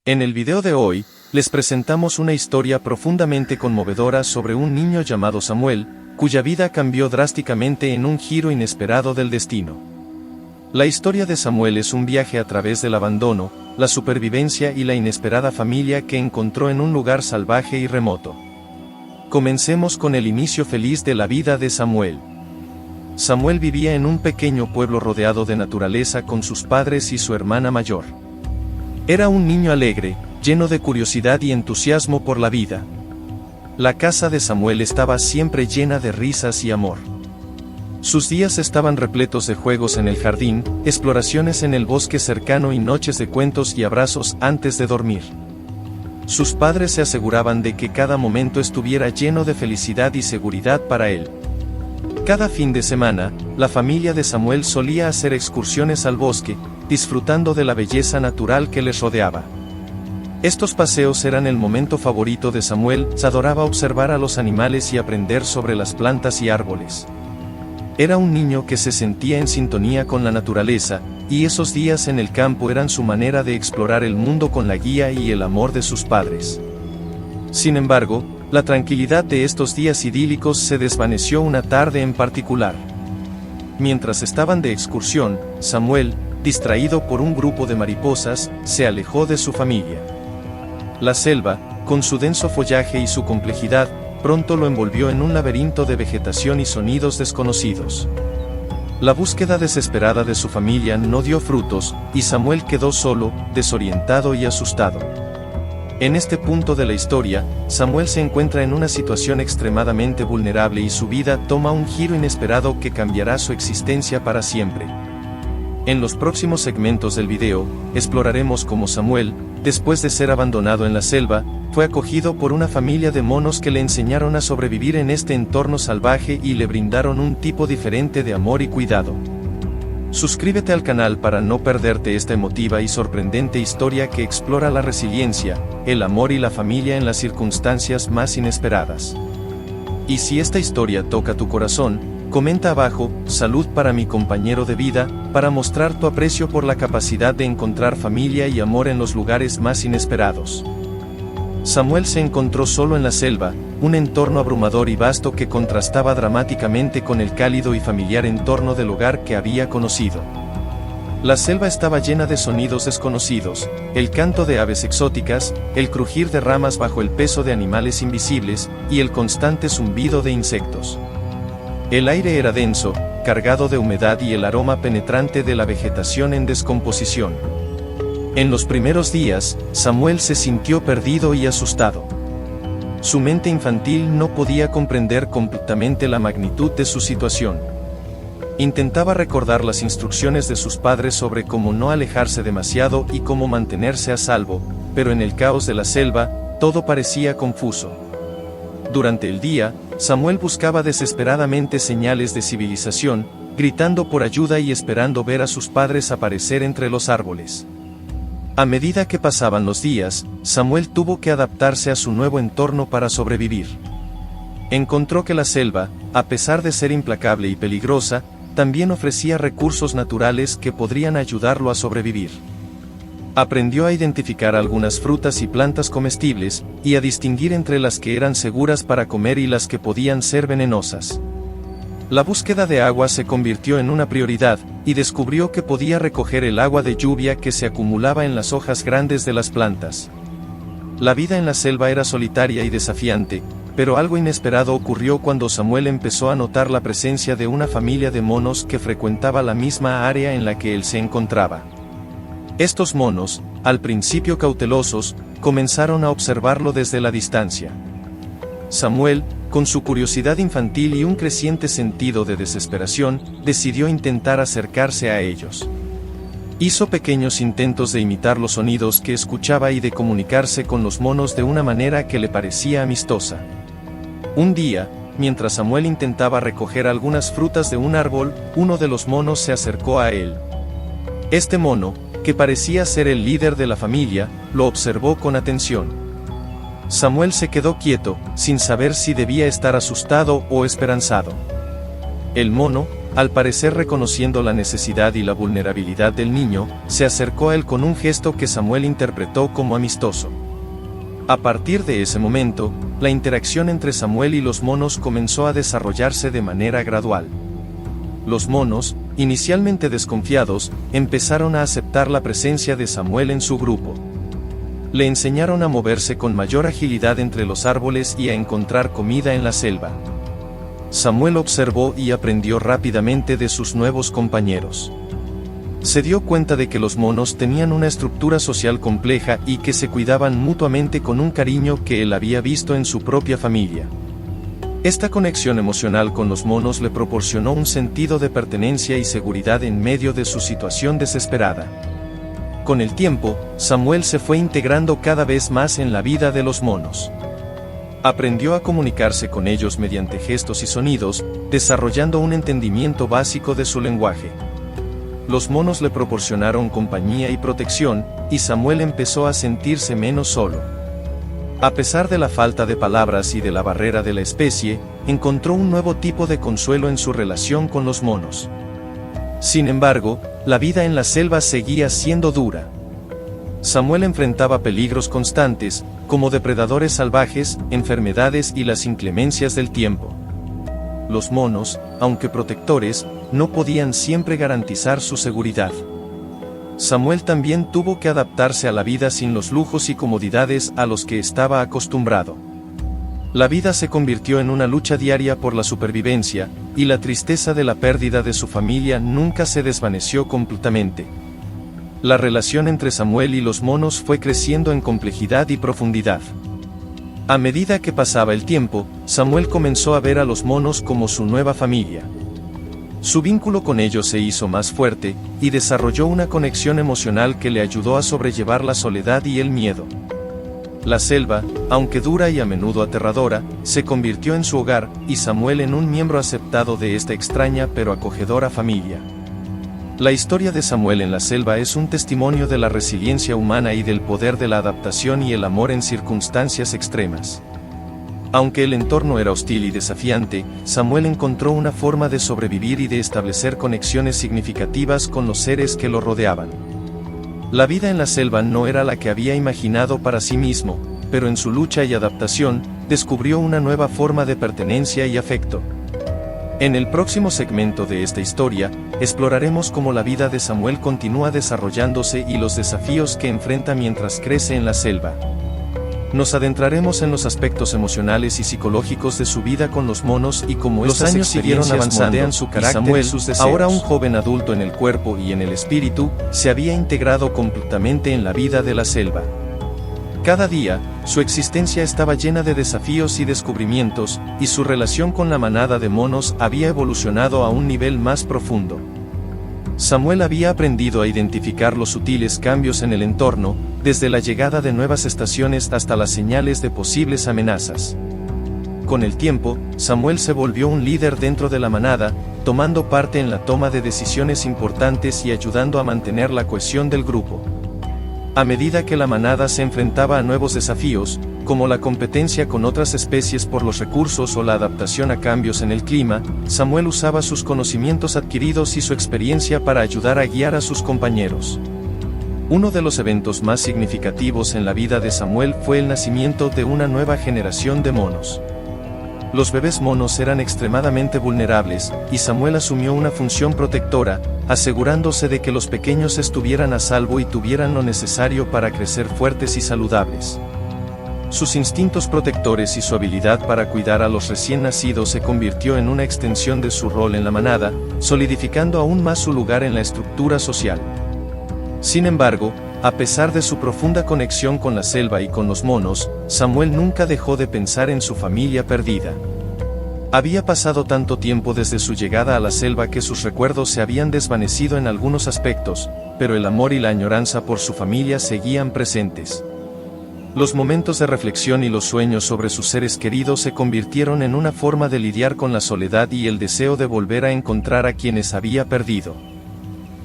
En el video de hoy, les presentamos una historia profundamente conmovedora sobre un niño llamado Samuel, cuya vida cambió drásticamente en un giro inesperado del destino. La historia de Samuel es un viaje a través del abandono, la supervivencia y la inesperada familia que encontró en un lugar salvaje y remoto. Comencemos con el inicio feliz de la vida de Samuel. Samuel vivía en un pequeño pueblo rodeado de naturaleza con sus padres y su hermana mayor. Era un niño alegre, lleno de curiosidad y entusiasmo por la vida. La casa de Samuel estaba siempre llena de risas y amor. Sus días estaban repletos de juegos en el jardín, exploraciones en el bosque cercano y noches de cuentos y abrazos antes de dormir. Sus padres se aseguraban de que cada momento estuviera lleno de felicidad y seguridad para él. Cada fin de semana, la familia de Samuel solía hacer excursiones al bosque, disfrutando de la belleza natural que les rodeaba. Estos paseos eran el momento favorito de Samuel, adoraba observar a los animales y aprender sobre las plantas y árboles. Era un niño que se sentía en sintonía con la naturaleza, y esos días en el campo eran su manera de explorar el mundo con la guía y el amor de sus padres. Sin embargo, la tranquilidad de estos días idílicos se desvaneció una tarde en particular. Mientras estaban de excursión, Samuel, distraído por un grupo de mariposas, se alejó de su familia. La selva, con su denso follaje y su complejidad, pronto lo envolvió en un laberinto de vegetación y sonidos desconocidos. La búsqueda desesperada de su familia no dio frutos, y Samuel quedó solo, desorientado y asustado. En este punto de la historia, Samuel se encuentra en una situación extremadamente vulnerable y su vida toma un giro inesperado que cambiará su existencia para siempre. En los próximos segmentos del video, exploraremos cómo Samuel, después de ser abandonado en la selva, fue acogido por una familia de monos que le enseñaron a sobrevivir en este entorno salvaje y le brindaron un tipo diferente de amor y cuidado. Suscríbete al canal para no perderte esta emotiva y sorprendente historia que explora la resiliencia, el amor y la familia en las circunstancias más inesperadas. Y si esta historia toca tu corazón, comenta abajo, salud para mi compañero de vida, para mostrar tu aprecio por la capacidad de encontrar familia y amor en los lugares más inesperados. Samuel se encontró solo en la selva, un entorno abrumador y vasto que contrastaba dramáticamente con el cálido y familiar entorno del hogar que había conocido. La selva estaba llena de sonidos desconocidos, el canto de aves exóticas, el crujir de ramas bajo el peso de animales invisibles, y el constante zumbido de insectos. El aire era denso, cargado de humedad y el aroma penetrante de la vegetación en descomposición. En los primeros días, Samuel se sintió perdido y asustado. Su mente infantil no podía comprender completamente la magnitud de su situación. Intentaba recordar las instrucciones de sus padres sobre cómo no alejarse demasiado y cómo mantenerse a salvo, pero en el caos de la selva, todo parecía confuso. Durante el día, Samuel buscaba desesperadamente señales de civilización, gritando por ayuda y esperando ver a sus padres aparecer entre los árboles. A medida que pasaban los días, Samuel tuvo que adaptarse a su nuevo entorno para sobrevivir. Encontró que la selva, a pesar de ser implacable y peligrosa, también ofrecía recursos naturales que podrían ayudarlo a sobrevivir. Aprendió a identificar algunas frutas y plantas comestibles, y a distinguir entre las que eran seguras para comer y las que podían ser venenosas. La búsqueda de agua se convirtió en una prioridad, y descubrió que podía recoger el agua de lluvia que se acumulaba en las hojas grandes de las plantas. La vida en la selva era solitaria y desafiante, pero algo inesperado ocurrió cuando Samuel empezó a notar la presencia de una familia de monos que frecuentaba la misma área en la que él se encontraba. Estos monos, al principio cautelosos, comenzaron a observarlo desde la distancia. Samuel, con su curiosidad infantil y un creciente sentido de desesperación, decidió intentar acercarse a ellos. Hizo pequeños intentos de imitar los sonidos que escuchaba y de comunicarse con los monos de una manera que le parecía amistosa. Un día, mientras Samuel intentaba recoger algunas frutas de un árbol, uno de los monos se acercó a él. Este mono, que parecía ser el líder de la familia, lo observó con atención. Samuel se quedó quieto, sin saber si debía estar asustado o esperanzado. El mono, al parecer reconociendo la necesidad y la vulnerabilidad del niño, se acercó a él con un gesto que Samuel interpretó como amistoso. A partir de ese momento, la interacción entre Samuel y los monos comenzó a desarrollarse de manera gradual. Los monos, inicialmente desconfiados, empezaron a aceptar la presencia de Samuel en su grupo. Le enseñaron a moverse con mayor agilidad entre los árboles y a encontrar comida en la selva. Samuel observó y aprendió rápidamente de sus nuevos compañeros. Se dio cuenta de que los monos tenían una estructura social compleja y que se cuidaban mutuamente con un cariño que él había visto en su propia familia. Esta conexión emocional con los monos le proporcionó un sentido de pertenencia y seguridad en medio de su situación desesperada. Con el tiempo, Samuel se fue integrando cada vez más en la vida de los monos. Aprendió a comunicarse con ellos mediante gestos y sonidos, desarrollando un entendimiento básico de su lenguaje. Los monos le proporcionaron compañía y protección, y Samuel empezó a sentirse menos solo. A pesar de la falta de palabras y de la barrera de la especie, encontró un nuevo tipo de consuelo en su relación con los monos. Sin embargo, la vida en la selva seguía siendo dura. Samuel enfrentaba peligros constantes, como depredadores salvajes, enfermedades y las inclemencias del tiempo. Los monos, aunque protectores, no podían siempre garantizar su seguridad. Samuel también tuvo que adaptarse a la vida sin los lujos y comodidades a los que estaba acostumbrado. La vida se convirtió en una lucha diaria por la supervivencia, y la tristeza de la pérdida de su familia nunca se desvaneció completamente. La relación entre Samuel y los monos fue creciendo en complejidad y profundidad. A medida que pasaba el tiempo, Samuel comenzó a ver a los monos como su nueva familia. Su vínculo con ellos se hizo más fuerte, y desarrolló una conexión emocional que le ayudó a sobrellevar la soledad y el miedo. La selva, aunque dura y a menudo aterradora, se convirtió en su hogar, y Samuel en un miembro aceptado de esta extraña pero acogedora familia. La historia de Samuel en la selva es un testimonio de la resiliencia humana y del poder de la adaptación y el amor en circunstancias extremas. Aunque el entorno era hostil y desafiante, Samuel encontró una forma de sobrevivir y de establecer conexiones significativas con los seres que lo rodeaban. La vida en la selva no era la que había imaginado para sí mismo, pero en su lucha y adaptación, descubrió una nueva forma de pertenencia y afecto. En el próximo segmento de esta historia, exploraremos cómo la vida de Samuel continúa desarrollándose y los desafíos que enfrenta mientras crece en la selva. Nos adentraremos en los aspectos emocionales y psicológicos de su vida con los monos y cómo los años siguieron avanzando, su carácter, Samuel, y sus deseos. Ahora un joven adulto en el cuerpo y en el espíritu, se había integrado completamente en la vida de la selva. Cada día, su existencia estaba llena de desafíos y descubrimientos, y su relación con la manada de monos había evolucionado a un nivel más profundo. Samuel había aprendido a identificar los sutiles cambios en el entorno, desde la llegada de nuevas estaciones hasta las señales de posibles amenazas. Con el tiempo, Samuel se volvió un líder dentro de la manada, tomando parte en la toma de decisiones importantes y ayudando a mantener la cohesión del grupo. A medida que la manada se enfrentaba a nuevos desafíos, como la competencia con otras especies por los recursos o la adaptación a cambios en el clima, Samuel usaba sus conocimientos adquiridos y su experiencia para ayudar a guiar a sus compañeros. Uno de los eventos más significativos en la vida de Samuel fue el nacimiento de una nueva generación de monos. Los bebés monos eran extremadamente vulnerables, y Samuel asumió una función protectora, asegurándose de que los pequeños estuvieran a salvo y tuvieran lo necesario para crecer fuertes y saludables. Sus instintos protectores y su habilidad para cuidar a los recién nacidos se convirtió en una extensión de su rol en la manada, solidificando aún más su lugar en la estructura social. Sin embargo, a pesar de su profunda conexión con la selva y con los monos, Samuel nunca dejó de pensar en su familia perdida. Había pasado tanto tiempo desde su llegada a la selva que sus recuerdos se habían desvanecido en algunos aspectos, pero el amor y la añoranza por su familia seguían presentes. Los momentos de reflexión y los sueños sobre sus seres queridos se convirtieron en una forma de lidiar con la soledad y el deseo de volver a encontrar a quienes había perdido.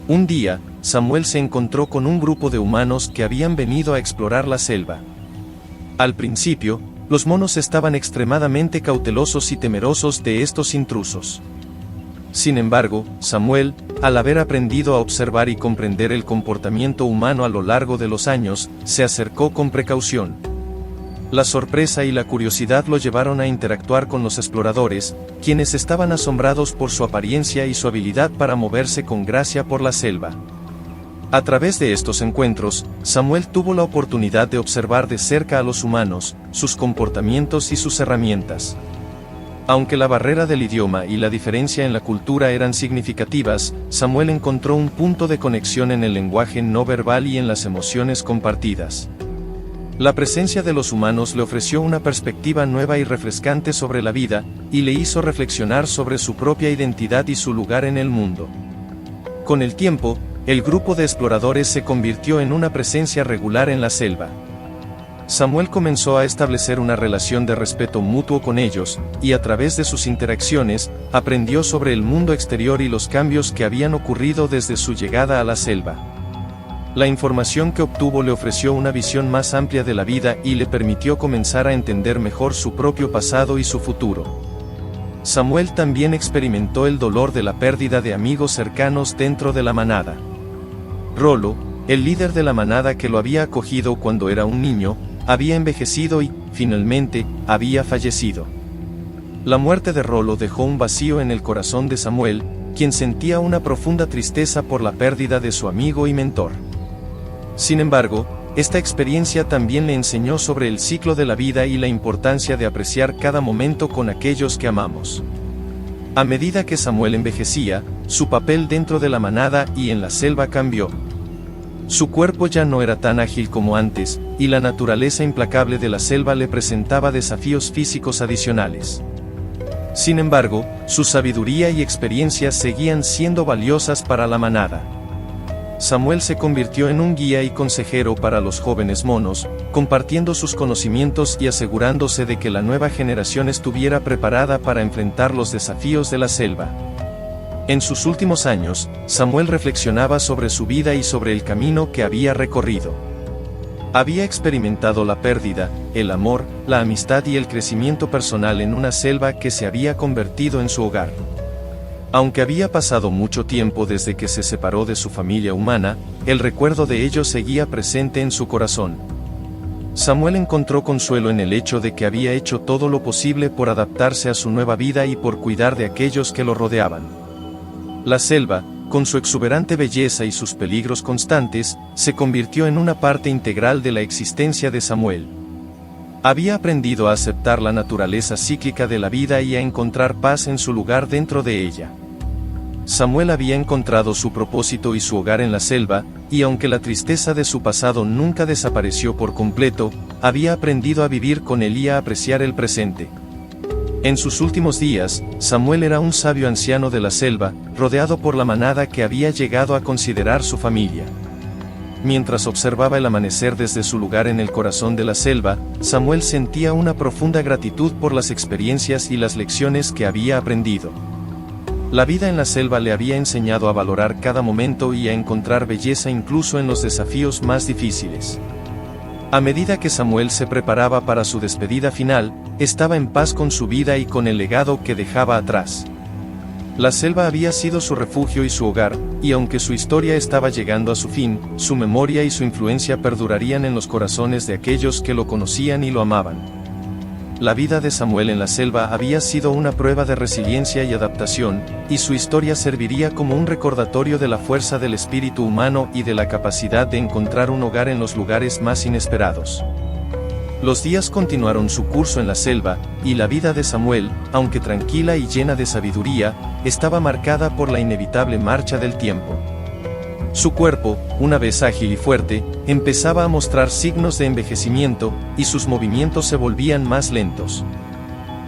Un día, Samuel se encontró con un grupo de humanos que habían venido a explorar la selva. Al principio, los monos estaban extremadamente cautelosos y temerosos de estos intrusos. Sin embargo, Samuel, al haber aprendido a observar y comprender el comportamiento humano a lo largo de los años, se acercó con precaución. La sorpresa y la curiosidad lo llevaron a interactuar con los exploradores, quienes estaban asombrados por su apariencia y su habilidad para moverse con gracia por la selva. A través de estos encuentros, Samuel tuvo la oportunidad de observar de cerca a los humanos, sus comportamientos y sus herramientas. Aunque la barrera del idioma y la diferencia en la cultura eran significativas, Samuel encontró un punto de conexión en el lenguaje no verbal y en las emociones compartidas. La presencia de los humanos le ofreció una perspectiva nueva y refrescante sobre la vida, y le hizo reflexionar sobre su propia identidad y su lugar en el mundo. Con el tiempo, el grupo de exploradores se convirtió en una presencia regular en la selva. Samuel comenzó a establecer una relación de respeto mutuo con ellos, y a través de sus interacciones, aprendió sobre el mundo exterior y los cambios que habían ocurrido desde su llegada a la selva. La información que obtuvo le ofreció una visión más amplia de la vida y le permitió comenzar a entender mejor su propio pasado y su futuro. Samuel también experimentó el dolor de la pérdida de amigos cercanos dentro de la manada. Rollo, el líder de la manada que lo había acogido cuando era un niño, había envejecido y, finalmente, había fallecido. La muerte de Rollo dejó un vacío en el corazón de Samuel, quien sentía una profunda tristeza por la pérdida de su amigo y mentor. Sin embargo, esta experiencia también le enseñó sobre el ciclo de la vida y la importancia de apreciar cada momento con aquellos que amamos. A medida que Samuel envejecía, su papel dentro de la manada y en la selva cambió. Su cuerpo ya no era tan ágil como antes, y la naturaleza implacable de la selva le presentaba desafíos físicos adicionales. Sin embargo, su sabiduría y experiencia seguían siendo valiosas para la manada. Samuel se convirtió en un guía y consejero para los jóvenes monos, compartiendo sus conocimientos y asegurándose de que la nueva generación estuviera preparada para enfrentar los desafíos de la selva. En sus últimos años, Samuel reflexionaba sobre su vida y sobre el camino que había recorrido. Había experimentado la pérdida, el amor, la amistad y el crecimiento personal en una selva que se había convertido en su hogar. Aunque había pasado mucho tiempo desde que se separó de su familia humana, el recuerdo de ello seguía presente en su corazón. Samuel encontró consuelo en el hecho de que había hecho todo lo posible por adaptarse a su nueva vida y por cuidar de aquellos que lo rodeaban. La selva, con su exuberante belleza y sus peligros constantes, se convirtió en una parte integral de la existencia de Samuel. Había aprendido a aceptar la naturaleza cíclica de la vida y a encontrar paz en su lugar dentro de ella. Samuel había encontrado su propósito y su hogar en la selva, y aunque la tristeza de su pasado nunca desapareció por completo, había aprendido a vivir con él y a apreciar el presente. En sus últimos días, Samuel era un sabio anciano de la selva, rodeado por la manada que había llegado a considerar su familia. Mientras observaba el amanecer desde su lugar en el corazón de la selva, Samuel sentía una profunda gratitud por las experiencias y las lecciones que había aprendido. La vida en la selva le había enseñado a valorar cada momento y a encontrar belleza incluso en los desafíos más difíciles. A medida que Samuel se preparaba para su despedida final, estaba en paz con su vida y con el legado que dejaba atrás. La selva había sido su refugio y su hogar, y aunque su historia estaba llegando a su fin, su memoria y su influencia perdurarían en los corazones de aquellos que lo conocían y lo amaban. La vida de Samuel en la selva había sido una prueba de resiliencia y adaptación, y su historia serviría como un recordatorio de la fuerza del espíritu humano y de la capacidad de encontrar un hogar en los lugares más inesperados. Los días continuaron su curso en la selva, y la vida de Samuel, aunque tranquila y llena de sabiduría, estaba marcada por la inevitable marcha del tiempo. Su cuerpo, una vez ágil y fuerte, empezaba a mostrar signos de envejecimiento, y sus movimientos se volvían más lentos.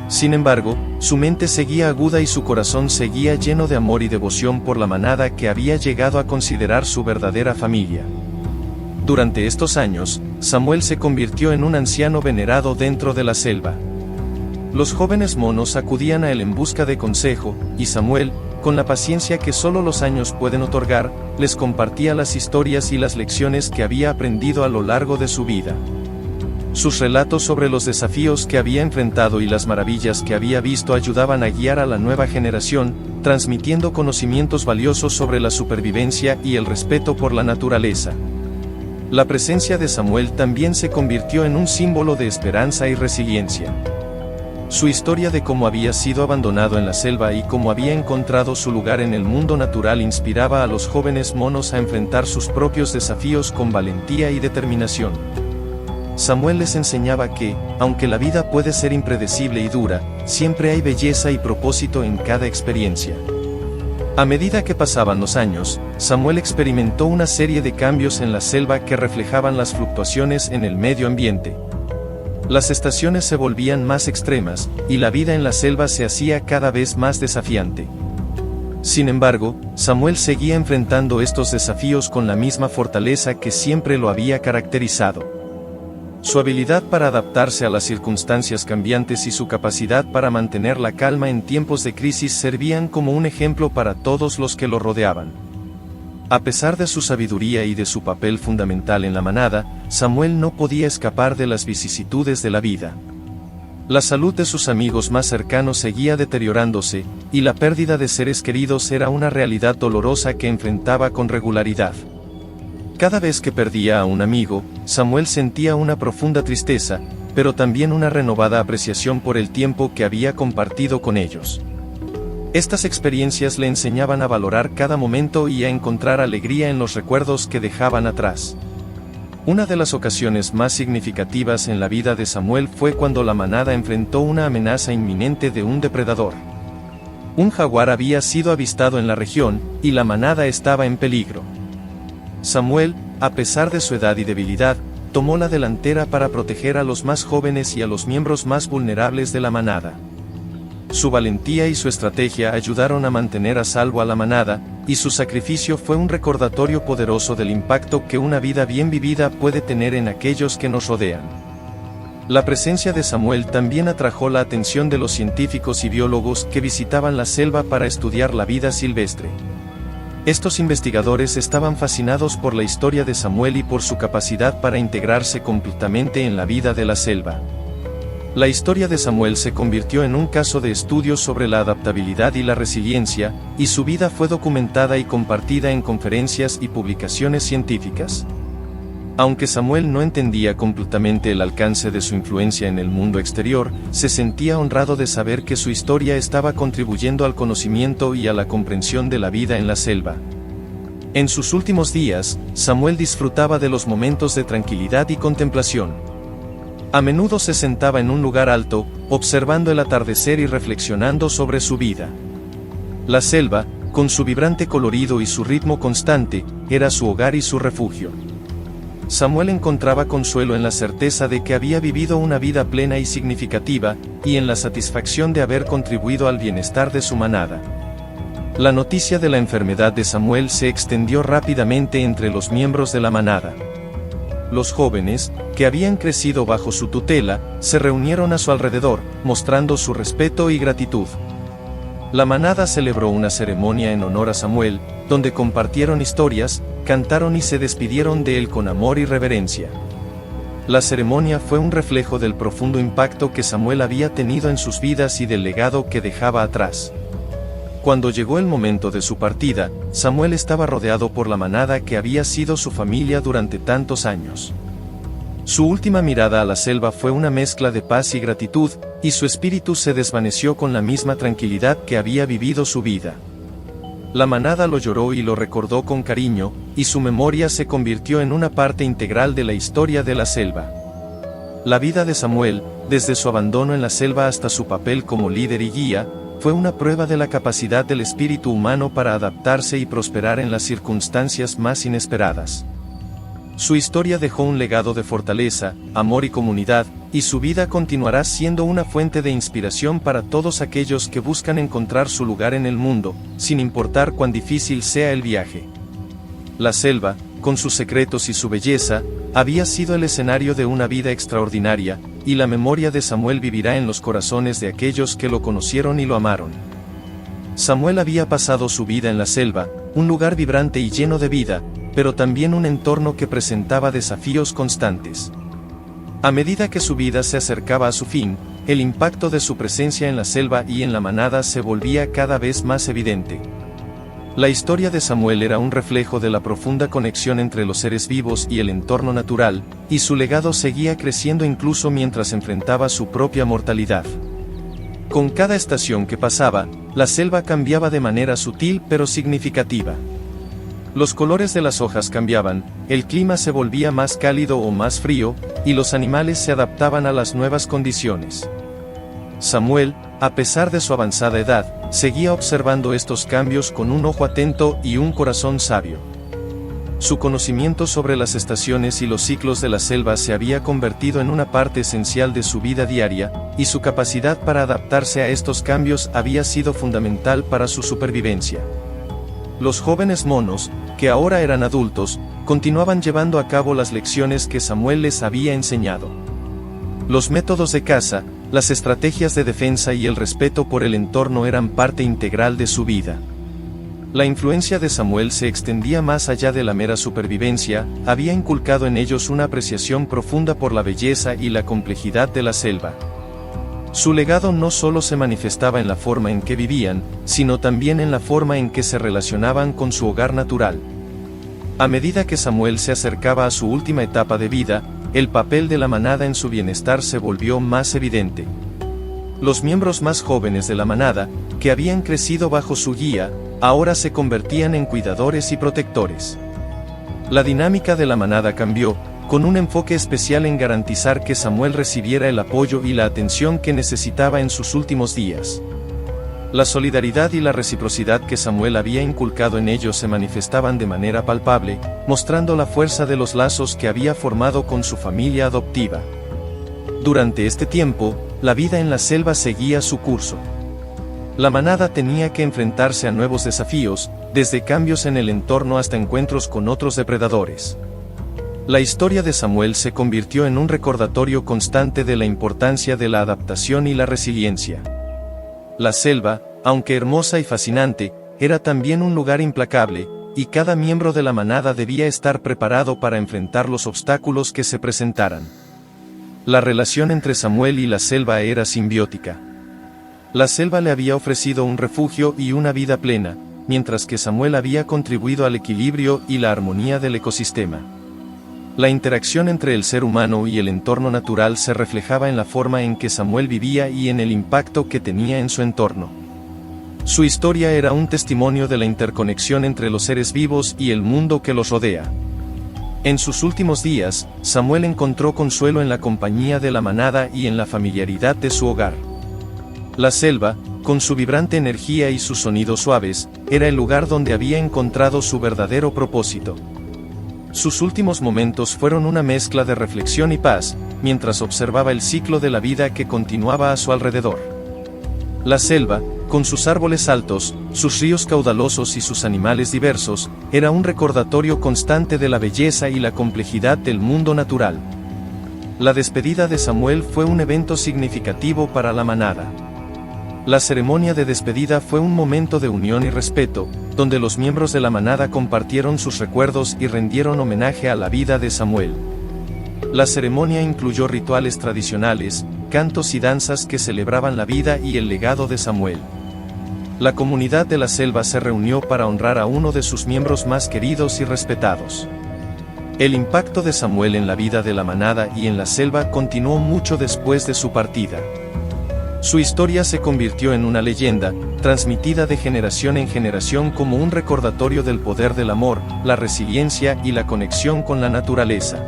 Sin embargo, su mente seguía aguda y su corazón seguía lleno de amor y devoción por la manada que había llegado a considerar su verdadera familia. Durante estos años, Samuel se convirtió en un anciano venerado dentro de la selva. Los jóvenes monos acudían a él en busca de consejo, y Samuel, con la paciencia que solo los años pueden otorgar, les compartía las historias y las lecciones que había aprendido a lo largo de su vida. Sus relatos sobre los desafíos que había enfrentado y las maravillas que había visto ayudaban a guiar a la nueva generación, transmitiendo conocimientos valiosos sobre la supervivencia y el respeto por la naturaleza. La presencia de Samuel también se convirtió en un símbolo de esperanza y resiliencia. Su historia de cómo había sido abandonado en la selva y cómo había encontrado su lugar en el mundo natural inspiraba a los jóvenes monos a enfrentar sus propios desafíos con valentía y determinación. Samuel les enseñaba que, aunque la vida puede ser impredecible y dura, siempre hay belleza y propósito en cada experiencia. A medida que pasaban los años, Samuel experimentó una serie de cambios en la selva que reflejaban las fluctuaciones en el medio ambiente. Las estaciones se volvían más extremas, y la vida en la selva se hacía cada vez más desafiante. Sin embargo, Samuel seguía enfrentando estos desafíos con la misma fortaleza que siempre lo había caracterizado. Su habilidad para adaptarse a las circunstancias cambiantes y su capacidad para mantener la calma en tiempos de crisis servían como un ejemplo para todos los que lo rodeaban. A pesar de su sabiduría y de su papel fundamental en la manada, Samuel no podía escapar de las vicisitudes de la vida. La salud de sus amigos más cercanos seguía deteriorándose, y la pérdida de seres queridos era una realidad dolorosa que enfrentaba con regularidad. Cada vez que perdía a un amigo, Samuel sentía una profunda tristeza, pero también una renovada apreciación por el tiempo que había compartido con ellos. Estas experiencias le enseñaban a valorar cada momento y a encontrar alegría en los recuerdos que dejaban atrás. Una de las ocasiones más significativas en la vida de Samuel fue cuando la manada enfrentó una amenaza inminente de un depredador. Un jaguar había sido avistado en la región, y la manada estaba en peligro. Samuel, a pesar de su edad y debilidad, tomó la delantera para proteger a los más jóvenes y a los miembros más vulnerables de la manada. Su valentía y su estrategia ayudaron a mantener a salvo a la manada, y su sacrificio fue un recordatorio poderoso del impacto que una vida bien vivida puede tener en aquellos que nos rodean. La presencia de Samuel también atrajo la atención de los científicos y biólogos que visitaban la selva para estudiar la vida silvestre. Estos investigadores estaban fascinados por la historia de Samuel y por su capacidad para integrarse completamente en la vida de la selva. La historia de Samuel se convirtió en un caso de estudio sobre la adaptabilidad y la resiliencia, y su vida fue documentada y compartida en conferencias y publicaciones científicas. Aunque Samuel no entendía completamente el alcance de su influencia en el mundo exterior, se sentía honrado de saber que su historia estaba contribuyendo al conocimiento y a la comprensión de la vida en la selva. En sus últimos días, Samuel disfrutaba de los momentos de tranquilidad y contemplación. A menudo se sentaba en un lugar alto, observando el atardecer y reflexionando sobre su vida. La selva, con su vibrante colorido y su ritmo constante, era su hogar y su refugio. Samuel encontraba consuelo en la certeza de que había vivido una vida plena y significativa, y en la satisfacción de haber contribuido al bienestar de su manada. La noticia de la enfermedad de Samuel se extendió rápidamente entre los miembros de la manada. Los jóvenes, que habían crecido bajo su tutela, se reunieron a su alrededor, mostrando su respeto y gratitud. La manada celebró una ceremonia en honor a Samuel, donde compartieron historias, cantaron y se despidieron de él con amor y reverencia. La ceremonia fue un reflejo del profundo impacto que Samuel había tenido en sus vidas y del legado que dejaba atrás. Cuando llegó el momento de su partida, Samuel estaba rodeado por la manada que había sido su familia durante tantos años. Su última mirada a la selva fue una mezcla de paz y gratitud, y su espíritu se desvaneció con la misma tranquilidad que había vivido su vida. La manada lo lloró y lo recordó con cariño, y su memoria se convirtió en una parte integral de la historia de la selva. La vida de Samuel, desde su abandono en la selva hasta su papel como líder y guía, fue una prueba de la capacidad del espíritu humano para adaptarse y prosperar en las circunstancias más inesperadas. Su historia dejó un legado de fortaleza, amor y comunidad, y su vida continuará siendo una fuente de inspiración para todos aquellos que buscan encontrar su lugar en el mundo, sin importar cuán difícil sea el viaje. La selva, con sus secretos y su belleza, había sido el escenario de una vida extraordinaria, y la memoria de Samuel vivirá en los corazones de aquellos que lo conocieron y lo amaron. Samuel había pasado su vida en la selva, un lugar vibrante y lleno de vida, pero también un entorno que presentaba desafíos constantes. A medida que su vida se acercaba a su fin, el impacto de su presencia en la selva y en la manada se volvía cada vez más evidente. La historia de Samuel era un reflejo de la profunda conexión entre los seres vivos y el entorno natural, y su legado seguía creciendo incluso mientras enfrentaba su propia mortalidad. Con cada estación que pasaba, la selva cambiaba de manera sutil pero significativa. Los colores de las hojas cambiaban, el clima se volvía más cálido o más frío, y los animales se adaptaban a las nuevas condiciones. Samuel, a pesar de su avanzada edad, seguía observando estos cambios con un ojo atento y un corazón sabio. Su conocimiento sobre las estaciones y los ciclos de la selva se había convertido en una parte esencial de su vida diaria, y su capacidad para adaptarse a estos cambios había sido fundamental para su supervivencia. Los jóvenes monos, que ahora eran adultos, continuaban llevando a cabo las lecciones que Samuel les había enseñado. Los métodos de caza, las estrategias de defensa y el respeto por el entorno eran parte integral de su vida. La influencia de Samuel se extendía más allá de la mera supervivencia, había inculcado en ellos una apreciación profunda por la belleza y la complejidad de la selva. Su legado no solo se manifestaba en la forma en que vivían, sino también en la forma en que se relacionaban con su hogar natural. A medida que Samuel se acercaba a su última etapa de vida, el papel de la manada en su bienestar se volvió más evidente. Los miembros más jóvenes de la manada, que habían crecido bajo su guía, ahora se convertían en cuidadores y protectores. La dinámica de la manada cambió, con un enfoque especial en garantizar que Samuel recibiera el apoyo y la atención que necesitaba en sus últimos días. La solidaridad y la reciprocidad que Samuel había inculcado en ellos se manifestaban de manera palpable, mostrando la fuerza de los lazos que había formado con su familia adoptiva. Durante este tiempo, la vida en la selva seguía su curso. La manada tenía que enfrentarse a nuevos desafíos, desde cambios en el entorno hasta encuentros con otros depredadores. La historia de Samuel se convirtió en un recordatorio constante de la importancia de la adaptación y la resiliencia. La selva, aunque hermosa y fascinante, era también un lugar implacable, y cada miembro de la manada debía estar preparado para enfrentar los obstáculos que se presentaran. La relación entre Samuel y la selva era simbiótica. La selva le había ofrecido un refugio y una vida plena, mientras que Samuel había contribuido al equilibrio y la armonía del ecosistema. La interacción entre el ser humano y el entorno natural se reflejaba en la forma en que Samuel vivía y en el impacto que tenía en su entorno. Su historia era un testimonio de la interconexión entre los seres vivos y el mundo que los rodea. En sus últimos días, Samuel encontró consuelo en la compañía de la manada y en la familiaridad de su hogar. La selva, con su vibrante energía y sus sonidos suaves, era el lugar donde había encontrado su verdadero propósito. Sus últimos momentos fueron una mezcla de reflexión y paz, mientras observaba el ciclo de la vida que continuaba a su alrededor. La selva, con sus árboles altos, sus ríos caudalosos y sus animales diversos, era un recordatorio constante de la belleza y la complejidad del mundo natural. La despedida de Samuel fue un evento significativo para la manada. La ceremonia de despedida fue un momento de unión y respeto, donde los miembros de la manada compartieron sus recuerdos y rendieron homenaje a la vida de Samuel. La ceremonia incluyó rituales tradicionales, cantos y danzas que celebraban la vida y el legado de Samuel. La comunidad de la selva se reunió para honrar a uno de sus miembros más queridos y respetados. El impacto de Samuel en la vida de la manada y en la selva continuó mucho después de su partida. Su historia se convirtió en una leyenda, transmitida de generación en generación como un recordatorio del poder del amor, la resiliencia y la conexión con la naturaleza.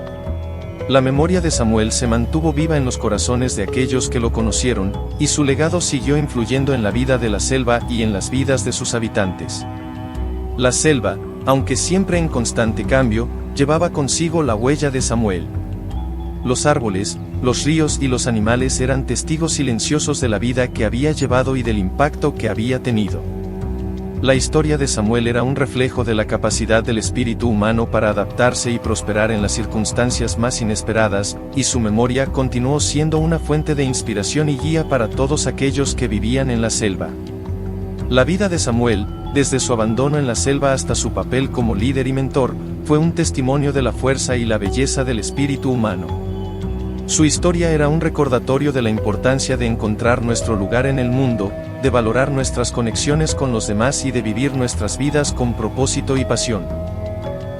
La memoria de Samuel se mantuvo viva en los corazones de aquellos que lo conocieron, y su legado siguió influyendo en la vida de la selva y en las vidas de sus habitantes. La selva, aunque siempre en constante cambio, llevaba consigo la huella de Samuel. Los árboles, los ríos y los animales eran testigos silenciosos de la vida que había llevado y del impacto que había tenido. La historia de Samuel era un reflejo de la capacidad del espíritu humano para adaptarse y prosperar en las circunstancias más inesperadas, y su memoria continuó siendo una fuente de inspiración y guía para todos aquellos que vivían en la selva. La vida de Samuel, desde su abandono en la selva hasta su papel como líder y mentor, fue un testimonio de la fuerza y la belleza del espíritu humano. Su historia era un recordatorio de la importancia de encontrar nuestro lugar en el mundo, de valorar nuestras conexiones con los demás y de vivir nuestras vidas con propósito y pasión.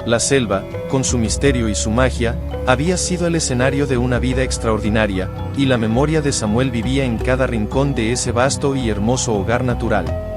La selva, con su misterio y su magia, había sido el escenario de una vida extraordinaria, y la memoria de Samuel vivía en cada rincón de ese vasto y hermoso hogar natural.